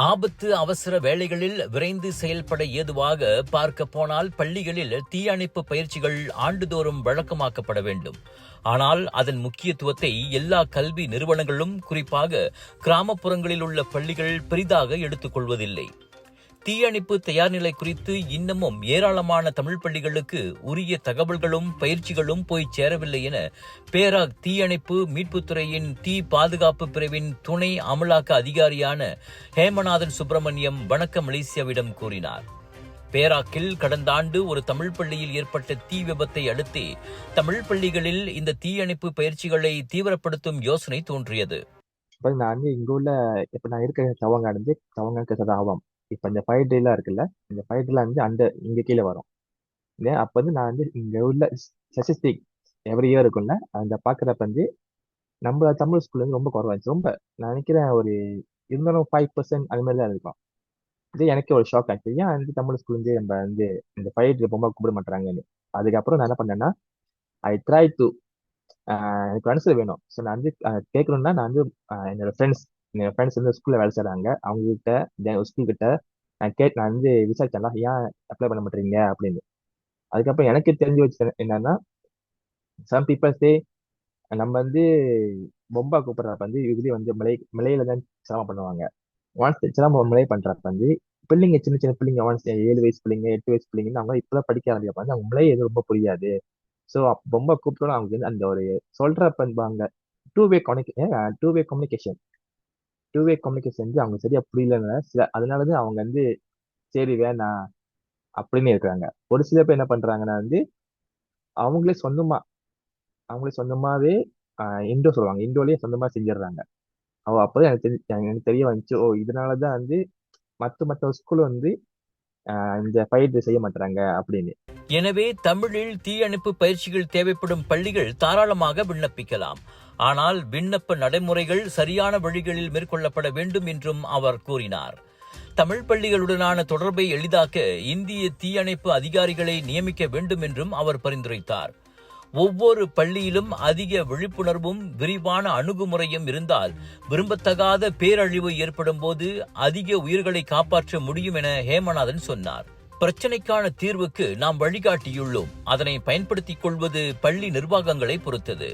ஆபத்து அவசர வேளைகளில் விரைந்து செயல்பட ஏதுவாக பார்க்க போனால் பள்ளிகளில் தீயணைப்பு பயிற்சிகள் ஆண்டுதோறும் வழக்கமாக்கப்பட வேண்டும். ஆனால் அதன் முக்கியத்துவத்தை எல்லா கல்வி நிறுவனங்களும், குறிப்பாக கிராமப்புறங்களில் உள்ள பள்ளிகள் பெரிதாக எடுத்துக் கொள்வதில்லை. தீயணைப்பு தயார்நிலை குறித்து இன்னமும் ஏராளமான தமிழ் பள்ளிகளுக்கு உரிய தகவல்களும் பயிற்சிகளும் போய் சேரவில்லை என பேராக் தீயணைப்பு மீட்புத்துறையின் தீ பாதுகாப்பு பிரிவின் துணை அமலாக்க அதிகாரியான ஹேமநாதன் சுப்பிரமணியம் வணக்க மலேசியாவிடம் கூறினார். பேராக்கில் கடந்த ஆண்டு ஒரு தமிழ் பள்ளியில் ஏற்பட்ட தீ விபத்தை அடுத்தே தமிழ் பள்ளிகளில் இந்த தீயணைப்பு பயிற்சிகளை தீவிரப்படுத்தும் யோசனை தோன்றியது. நான் இங்க உள்ள இப்ப நான் இருக்கிற தவங்க இப்ப இந்த ஃபைவ் டேலாம் இருக்குல்ல, இந்த ஃபைவ் டேல இங்க கீழே வரும். அப்ப நான் இங்க உள்ள ஸ்டாட்டிஸ்டிக் எவ்ரி இயர் இருக்கும்ல, அந்த பாக்குறப்ப நம்ம தமிழ் ஸ்கூல்ல ரொம்ப குறைவாச்சு. ரொம்ப நான் நினைக்கிறேன் ஒரு இருந்தாலும் 5% அது மாதிரி தான் இருக்கும். எனக்கு ஒரு ஷாக் ஆச்சு. ஏன் தமிழ் ஸ்கூல் நம்ம இந்த ஃபைவ் டே ரொம்ப கூப்பிட மாட்டாங்கன்னு. அதுக்கப்புறம் நான் என்ன பண்ணேன்னா, ஐ ட்ரை டு எனக்கு ஆன்சர் வேணும். ஸோ நான் கேட்கணும்னா நான் என்னோட ஃப்ரெண்ட்ஸ் ஸ்கூல்ல வேலை செய்றாங்க. அவங்க கிட்ட ஸ்கூல் கிட்ட நான் விசாரிச்சேன்ல, ஏன் அப்ளை பண்ண மாட்டீங்க அப்படின்னு. அதுக்கப்புறம் எனக்கு தெரிஞ்சு வச்சு என்னன்னா, சம் பீப்பிள் சே நம்ம பொம்பா கூப்பிடுறப்ப யூஸ்வலி மலையில தான் சிரமம் பண்ணுவாங்க. ஒன்ஸ் சிரமம் மலை பண்றப்ப பிள்ளைங்க சின்ன சின்ன பிள்ளைங்க ஒன்ஸ் 7 வயசு பிள்ளைங்க 8 வயசு பிள்ளைங்கன்னு அவங்க இப்பதான் படிக்க ஆரம்பிப்ப அவங்க மலையை எதுவும் ரொம்ப புரியாது. ஸோ பொம்பை கூப்பிட்டோம் அவங்க அந்த ஒரு சொல்றப்ப டூ வே கம்யூனிகேஷன் அவங்க சரியா புரியலன்னு அதனாலதான் அவங்க சரி வேணாம் அப்படின்னு இருக்காங்க. ஒரு சில பேர் என்ன பண்றாங்கன்னா அவங்களே சொந்தமா அவங்களே சொந்தமாவே இண்டோ சொல்லுவாங்க, இண்டோலயே சொந்தமா செஞ்சிடுறாங்க. அப்பதான் எனக்கு தெரிய வந்துச்சு, ஓ இதனாலதான் மத்த ஸ்கூல் இந்த பயிற்சி செய்ய மாட்டாங்க அப்படின்னு. எனவே தமிழில் தீயணைப்பு பயிற்சிகள் தேவைப்படும் பள்ளிகள் தாராளமாக விண்ணப்பிக்கலாம். ஆனால் விண்ணப்ப நடைமுறைகள் சரியான வழிகளில் மேற்கொள்ளப்பட வேண்டும் என்றும் அவர் கூறினார். தமிழ் பள்ளிகளுடனான தொடர்பை எளிதாக்க இந்திய தீயணைப்பு அதிகாரிகளை நியமிக்க வேண்டும் என்றும் அவர் பரிந்துரைத்தார். ஒவ்வொரு பள்ளியிலும் அதிக விழிப்புணர்வும் விரிவான அணுகுமுறையும் இருந்தால் விரும்பத்தகாத பேரழிவு ஏற்படும் போது அதிக உயிர்களை காப்பாற்ற முடியும் என ஹேமநாதன் சொன்னார். பிரச்சனைக்கான தீர்வுக்கு நாம் வழிகாட்டியுள்ளோம். அதனை பயன்படுத்திக் கொள்வது பள்ளி நிர்வாகங்களை பொறுத்தது.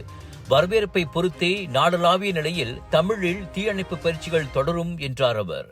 வரவேற்பை பொறுத்தே நாடளாவிய நிலையில் தமிழில் தீயணைப்பு பயிற்சிகள் தொடரும் என்றார் அவர்.